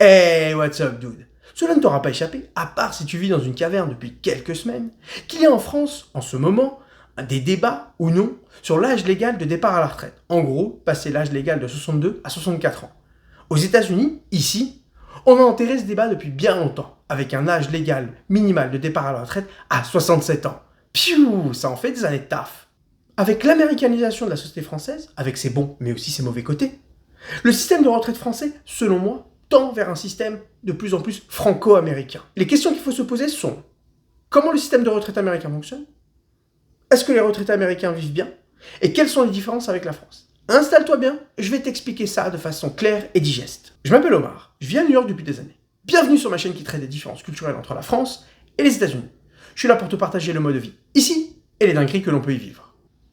Hey, what's up, dude? Cela ne t'aura pas échappé, à part si tu vis dans une caverne depuis quelques semaines, qu'il y a en France, en ce moment, des débats ou non sur l'âge légal de départ à la retraite. En gros, passer l'âge légal de 62 à 64 ans. Aux États-Unis, ici, on a enterré ce débat depuis bien longtemps, avec un âge légal minimal de départ à la retraite à 67 ans. Piou, ça en fait des années de taf. Avec l'américanisation de la société française, avec ses bons mais aussi ses mauvais côtés, le système de retraite français, selon moi, tend vers un système de plus en plus franco-américain. Les questions qu'il faut se poser sont: comment le système de retraite américain fonctionne? Est-ce que les retraités américains vivent bien? Et quelles sont les différences avec la France? Installe-toi bien, je vais t'expliquer ça de façon claire et digeste. Je m'appelle Omar, je vis à New York depuis des années. Bienvenue sur ma chaîne qui traite des différences culturelles entre la France et les États-Unis. Je suis là pour te partager le mode de vie ici et les dingueries que l'on peut y vivre.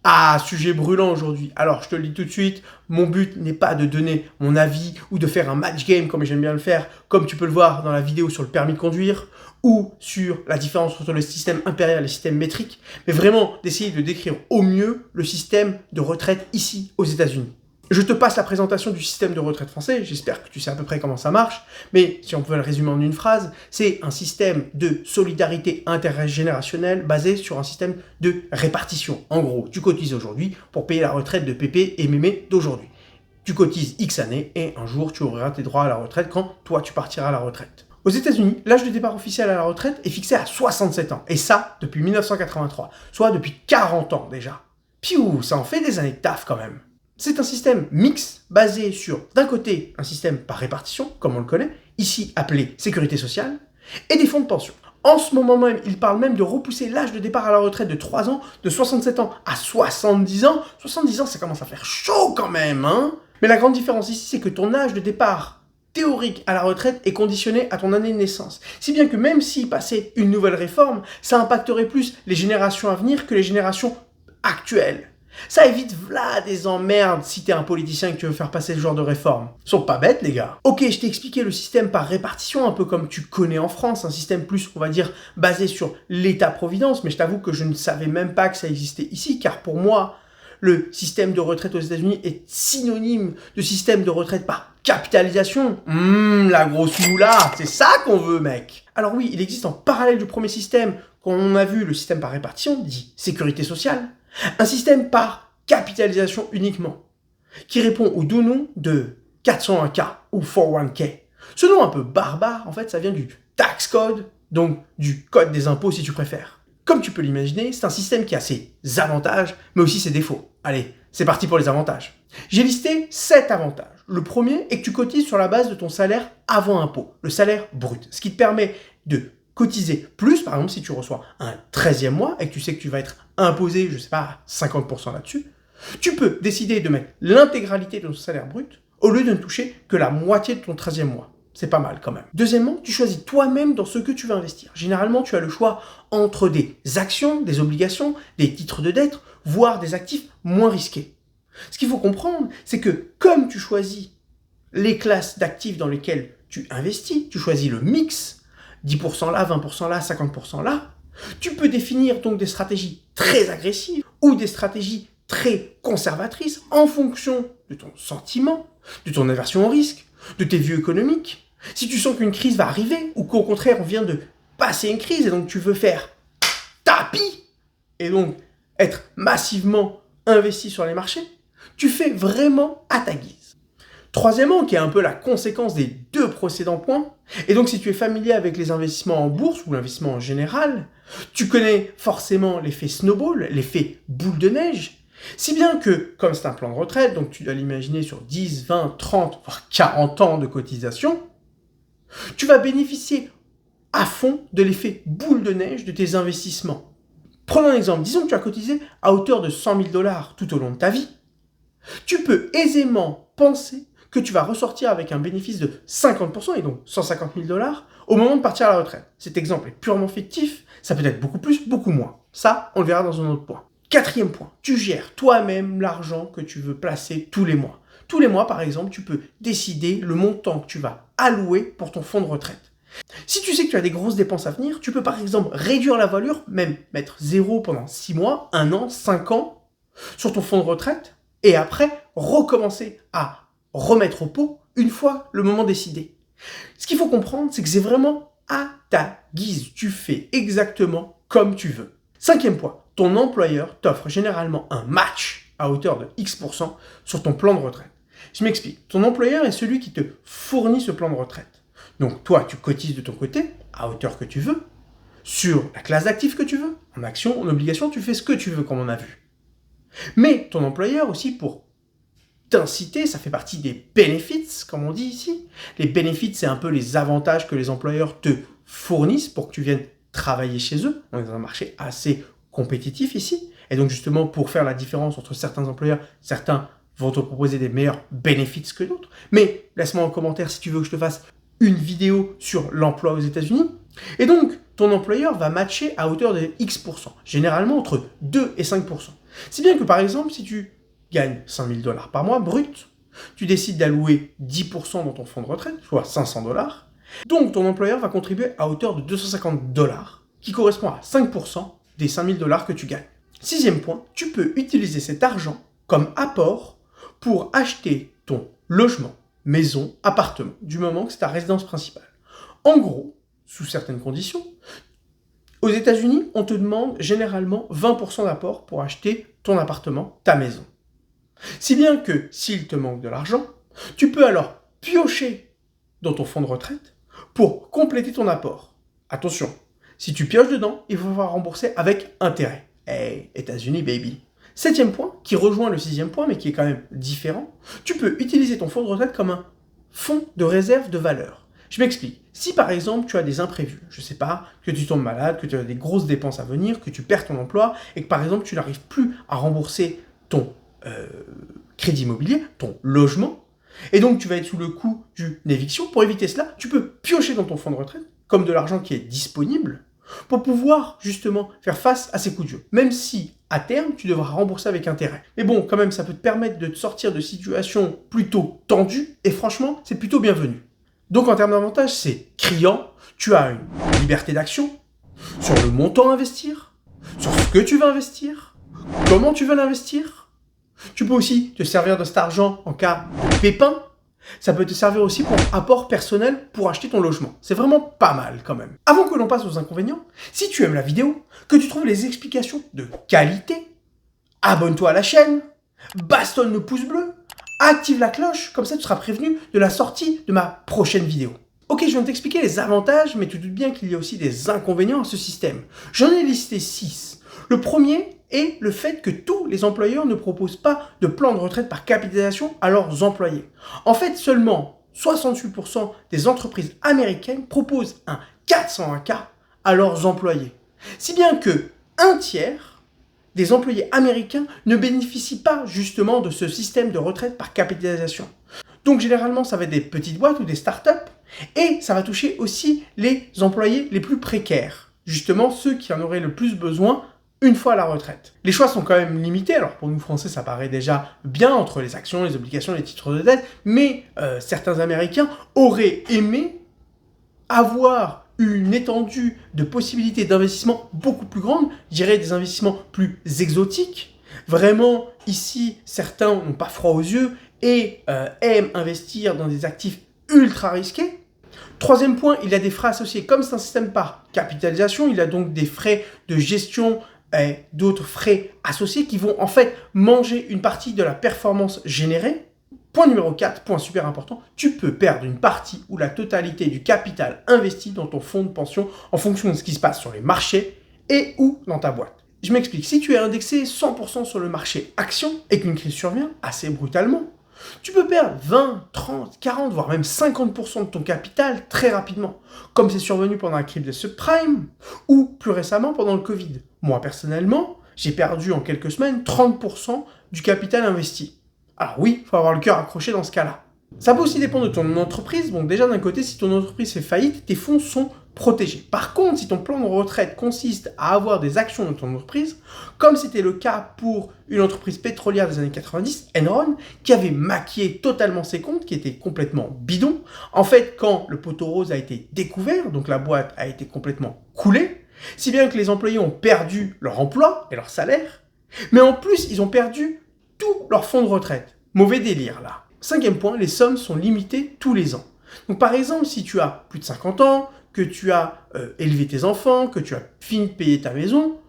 Ah, sujet brûlant aujourd'hui. Alors, je te le dis tout de suite, mon but n'est pas de donner mon avis ou de faire un match game comme j'aime bien le faire, comme tu peux le voir dans la vidéo sur le permis de conduire ou sur la différence entre le système impérial et le système métrique, mais vraiment d'essayer de décrire au mieux le système de retraite ici aux États-Unis. Je te passe la présentation du système de retraite français, j'espère que tu sais à peu près comment ça marche, mais si on peut le résumer en une phrase, c'est un système de solidarité intergénérationnelle basé sur un système de répartition. En gros, tu cotises aujourd'hui pour payer la retraite de pépé et mémé d'aujourd'hui. Tu cotises X années et un jour tu auras tes droits à la retraite quand toi tu partiras à la retraite. Aux États-Unis, l'âge de départ officiel à la retraite est fixé à 67 ans, et ça depuis 1983, soit depuis 40 ans déjà. Piou, ça en fait des années de taf quand même. C'est un système mixte basé sur, d'un côté, un système par répartition, comme on le connaît, ici appelé sécurité sociale, et des fonds de pension. En ce moment même, il parle même de repousser l'âge de départ à la retraite de 3 ans, de 67 ans à 70 ans. 70 ans, ça commence à faire chaud quand même, hein? Mais la grande différence ici, c'est que ton âge de départ théorique à la retraite est conditionné à ton année de naissance. Si bien que même s'il passait une nouvelle réforme, ça impacterait plus les générations à venir que les générations actuelles. Ça évite v'là des emmerdes si t'es un politicien et que tu veux faire passer ce genre de réforme. Ils sont pas bêtes les gars. Ok, je t'ai expliqué le système par répartition, un peu comme tu connais en France, un système plus, on va dire, basé sur l'État-providence, mais je t'avoue que je ne savais même pas que ça existait ici, car pour moi, le système de retraite aux États-Unis est synonyme de système de retraite par capitalisation. La grosse moula, c'est ça qu'on veut mec. Alors oui, il existe en parallèle du premier système, qu'on a vu le système par répartition, dit sécurité sociale, un système par capitalisation uniquement, qui répond au doux nom de 401k ou 401k. Ce nom un peu barbare, en fait, ça vient du tax code, donc du code des impôts si tu préfères. Comme tu peux l'imaginer, c'est un système qui a ses avantages, mais aussi ses défauts. Allez, c'est parti pour les avantages. J'ai listé 7 avantages. Le premier est que tu cotises sur la base de ton salaire avant impôt, le salaire brut, ce qui te permet de cotiser plus, par exemple si tu reçois un 13e mois et que tu sais que tu vas être imposé, je sais pas, 50% là-dessus, tu peux décider de mettre l'intégralité de ton salaire brut au lieu de ne toucher que la moitié de ton 13e mois. C'est pas mal quand même. Deuxièmement, tu choisis toi-même dans ce que tu veux investir. Généralement, tu as le choix entre des actions, des obligations, des titres de dette, voire des actifs moins risqués. Ce qu'il faut comprendre, c'est que comme tu choisis les classes d'actifs dans lesquelles tu investis, tu choisis le mix, 10% là, 20% là, 50% là, tu peux définir donc des stratégies très agressives ou des stratégies très conservatrices en fonction de ton sentiment, de ton aversion au risque, de tes vues économiques. Si tu sens qu'une crise va arriver ou qu'au contraire on vient de passer une crise et donc tu veux faire tapis et donc être massivement investi sur les marchés, tu fais vraiment à ta guise. Troisièmement, qui est un peu la conséquence des deux précédents points, et donc si tu es familier avec les investissements en bourse ou l'investissement en général, tu connais forcément l'effet snowball, l'effet boule de neige, si bien que, comme c'est un plan de retraite, donc tu dois l'imaginer sur 10, 20, 30, voire 40 ans de cotisation, tu vas bénéficier à fond de l'effet boule de neige de tes investissements. Prenons un exemple, disons que tu as cotisé à hauteur de 100 000 $ tout au long de ta vie. Tu peux aisément penser que tu vas ressortir avec un bénéfice de 50%, et donc 150 000 $ au moment de partir à la retraite. Cet exemple est purement fictif, ça peut être beaucoup plus, beaucoup moins. Ça, on le verra dans un autre point. Quatrième point, tu gères toi-même l'argent que tu veux placer tous les mois. Tous les mois, par exemple, tu peux décider le montant que tu vas allouer pour ton fonds de retraite. Si tu sais que tu as des grosses dépenses à venir, tu peux par exemple réduire la valeur, même mettre 0 pendant 6 mois, 1 an, 5 ans sur ton fonds de retraite, et après recommencer à remettre au pot une fois le moment décidé. Ce qu'il faut comprendre, c'est que c'est vraiment à ta guise. Tu fais exactement comme tu veux. Cinquième point, ton employeur t'offre généralement un match à hauteur de X% sur ton plan de retraite. Je m'explique. Ton employeur est celui qui te fournit ce plan de retraite. Donc toi, tu cotises de ton côté, à hauteur que tu veux, sur la classe d'actifs que tu veux, en action, en obligation, tu fais ce que tu veux, comme on a vu. Mais ton employeur aussi, pour t'inciter, ça fait partie des benefits, comme on dit ici. Les benefits, c'est un peu les avantages que les employeurs te fournissent pour que tu viennes travailler chez eux. On est dans un marché assez compétitif ici. Et donc justement, pour faire la différence entre certains employeurs, certains vont te proposer des meilleurs benefits que d'autres. Mais laisse-moi en commentaire si tu veux que je te fasse une vidéo sur l'emploi aux États-Unis. Et donc, ton employeur va matcher à hauteur de X%, généralement entre 2 et 5%. Si bien que par exemple, si tu gagnes 5 000 $ par mois brut, tu décides d'allouer 10% dans ton fonds de retraite, soit 500 $. Donc, ton employeur va contribuer à hauteur de 250 $, qui correspond à 5% des 5 000 $ que tu gagnes. Sixième point, tu peux utiliser cet argent comme apport pour acheter ton logement, maison, appartement, du moment que c'est ta résidence principale. En gros, sous certaines conditions, aux États-Unis, on te demande généralement 20% d'apport pour acheter ton appartement, ta maison. Si bien que, s'il te manque de l'argent, tu peux alors piocher dans ton fonds de retraite pour compléter ton apport. Attention, si tu pioches dedans, il va falloir rembourser avec intérêt. Hey, États-Unis, baby. Septième point, qui rejoint le sixième point, mais qui est quand même différent, tu peux utiliser ton fonds de retraite comme un fonds de réserve de valeur. Je m'explique. Si par exemple tu as des imprévus, je ne sais pas, que tu tombes malade, que tu as des grosses dépenses à venir, que tu perds ton emploi et que par exemple tu n'arrives plus à rembourser ton crédit immobilier, ton logement, et donc tu vas être sous le coup d'une éviction, pour éviter cela, tu peux piocher dans ton fonds de retraite comme de l'argent qui est disponible pour pouvoir justement faire face à ces coups de jeu. Même si à terme tu devras rembourser avec intérêt. Mais bon, quand même, ça peut te permettre de te sortir de situations plutôt tendues et franchement, c'est plutôt bienvenu. Donc en termes d'avantages, c'est criant, tu as une liberté d'action sur le montant à investir, sur ce que tu veux investir, comment tu veux l'investir. Tu peux aussi te servir de cet argent en cas de pépin. Ça peut te servir aussi pour apport personnel pour acheter ton logement. C'est vraiment pas mal quand même. Avant que l'on passe aux inconvénients, si tu aimes la vidéo, que tu trouves les explications de qualité, abonne-toi à la chaîne, bastonne le pouce bleu, active la cloche, comme ça tu seras prévenu de la sortie de ma prochaine vidéo. Ok, je viens de t'expliquer les avantages, mais tu te doutes bien qu'il y a aussi des inconvénients à ce système. J'en ai listé 6. Le premier est le fait que tous les employeurs ne proposent pas de plan de retraite par capitalisation à leurs employés. En fait, seulement 68% des entreprises américaines proposent un 401(k) à leurs employés. Si bien que un tiers des employés américains ne bénéficient pas justement de ce système de retraite par capitalisation. Donc généralement, ça va être des petites boîtes ou des startups et ça va toucher aussi les employés les plus précaires, justement ceux qui en auraient le plus besoin une fois à la retraite. Les choix sont quand même limités, alors pour nous Français ça paraît déjà bien entre les actions, les obligations, les titres de dette, mais certains Américains auraient aimé avoir une étendue de possibilités d'investissement beaucoup plus grande, je dirais des investissements plus exotiques. Vraiment, ici, certains n'ont pas froid aux yeux et aiment investir dans des actifs ultra risqués. Troisième point, il y a des frais associés. Comme c'est un système par capitalisation, il y a donc des frais de gestion et d'autres frais associés qui vont en fait manger une partie de la performance générée. Point numéro 4, point super important, tu peux perdre une partie ou la totalité du capital investi dans ton fonds de pension en fonction de ce qui se passe sur les marchés et ou dans ta boîte. Je m'explique, si tu es indexé 100% sur le marché action et qu'une crise survient assez brutalement, tu peux perdre 20, 30, 40, voire même 50% de ton capital très rapidement, comme c'est survenu pendant la crise des subprimes ou plus récemment pendant le Covid. Moi personnellement, j'ai perdu en quelques semaines 30% du capital investi. Alors oui, il faut avoir le cœur accroché dans ce cas-là. Ça peut aussi dépendre de ton entreprise. Donc déjà d'un côté, si ton entreprise fait faillite, tes fonds sont protégés. Par contre, si ton plan de retraite consiste à avoir des actions dans ton entreprise, comme c'était le cas pour une entreprise pétrolière des années 90, Enron, qui avait maquillé totalement ses comptes, qui était complètement bidon. En fait, quand le poteau rose a été découvert, donc la boîte a été complètement coulée, si bien que les employés ont perdu leur emploi et leur salaire, mais en plus, ils ont perdu tout leur fonds de retraite. Mauvais délire là. Cinquième point, les sommes sont limitées tous les ans. Donc par exemple, si tu as plus de 50 ans, que tu as élevé tes enfants, que tu as fini de payer ta maison,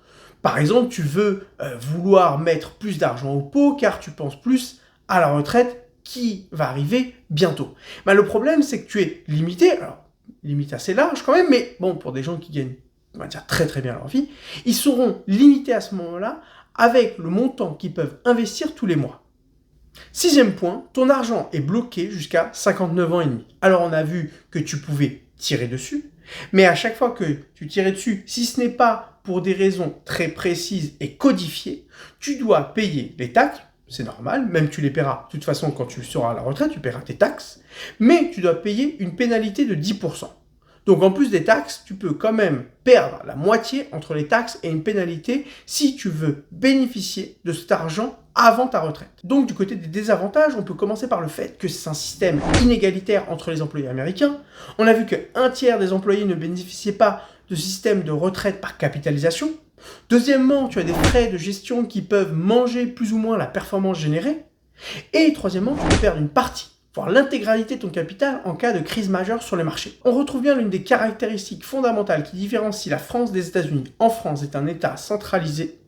par exemple, tu veux vouloir mettre plus d'argent au pot car tu penses plus à la retraite qui va arriver bientôt. Bah, le problème, c'est que tu es limité, alors limite assez large quand même, mais bon, pour des gens qui gagnent, on va dire, très très bien leur vie, ils seront limités à ce moment-là avec le montant qu'ils peuvent investir tous les mois. Sixième point, ton argent est bloqué jusqu'à 59 ans et demi. Alors on a vu que tu pouvais tirer dessus, mais à chaque fois que tu tirais dessus, si ce n'est pas pour des raisons très précises et codifiées, tu dois payer les taxes, c'est normal, même tu les paieras. De toute façon, quand tu seras à la retraite, tu paieras tes taxes, mais tu dois payer une pénalité de 10%. Donc en plus des taxes, tu peux quand même perdre la moitié entre les taxes et une pénalité si tu veux bénéficier de cet argent avant ta retraite. Donc du côté des désavantages, on peut commencer par le fait que c'est un système inégalitaire entre les employés américains. On a vu qu'un tiers des employés ne bénéficiaient pas de système de retraite par capitalisation. Deuxièmement, tu as des frais de gestion qui peuvent manger plus ou moins la performance générée. Et troisièmement, tu peux perdre une partie, voire l'intégralité de ton capital en cas de crise majeure sur les marchés. On retrouve bien l'une des caractéristiques fondamentales qui différencie la France des États-Unis. En France, c'est un État centralisé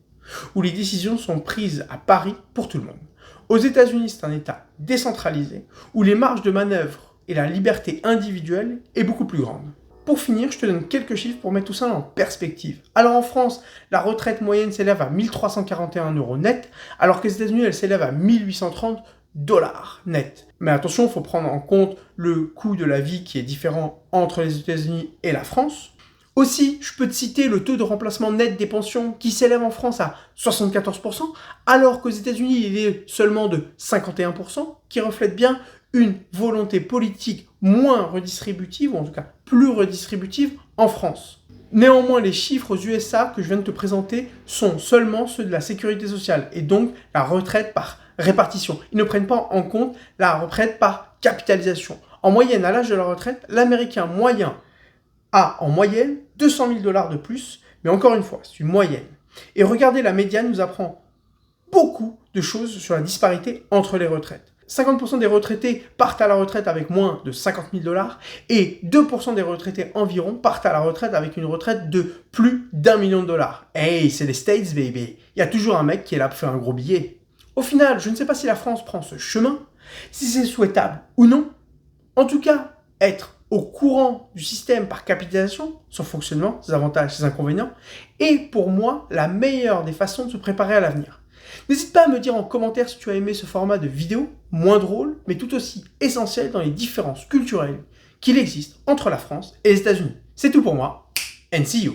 où les décisions sont prises à Paris pour tout le monde. Aux États-Unis, c'est un État décentralisé où les marges de manœuvre et la liberté individuelle est beaucoup plus grande. Pour finir, je te donne quelques chiffres pour mettre tout ça en perspective. Alors en France, la retraite moyenne s'élève à 1 341 € net, alors qu'aux États-Unis, elle s'élève à 1 830 $ net. Mais attention, il faut prendre en compte le coût de la vie qui est différent entre les États-Unis et la France. Aussi, je peux te citer le taux de remplacement net des pensions qui s'élève en France à 74%, alors qu'aux États-Unis, il est seulement de 51%, qui reflète bien une volonté politique moins redistributive, ou en tout cas plus redistributive, en France. Néanmoins, les chiffres aux USA que je viens de te présenter sont seulement ceux de la sécurité sociale, et donc la retraite par répartition. Ils ne prennent pas en compte la retraite par capitalisation. En moyenne, à l'âge de la retraite, l'Américain moyen a en moyenne 200 000 $ de plus, mais encore une fois, c'est une moyenne. Et regardez, la médiane nous apprend beaucoup de choses sur la disparité entre les retraites. 50% des retraités partent à la retraite avec moins de 50 000 $ et 2% des retraités environ partent à la retraite avec une retraite de plus d'1 million de dollars. Hey, c'est les States, baby. Il y a toujours un mec qui est là pour faire un gros billet. Au final, je ne sais pas si la France prend ce chemin, si c'est souhaitable ou non. En tout cas, être au courant du système par capitalisation, son fonctionnement, ses avantages, ses inconvénients, est pour moi la meilleure des façons de se préparer à l'avenir. N'hésite pas à me dire en commentaire si tu as aimé ce format de vidéo, moins drôle, mais tout aussi essentiel dans les différences culturelles qu'il existe entre la France et les États-Unis. C'est tout pour moi, and see you!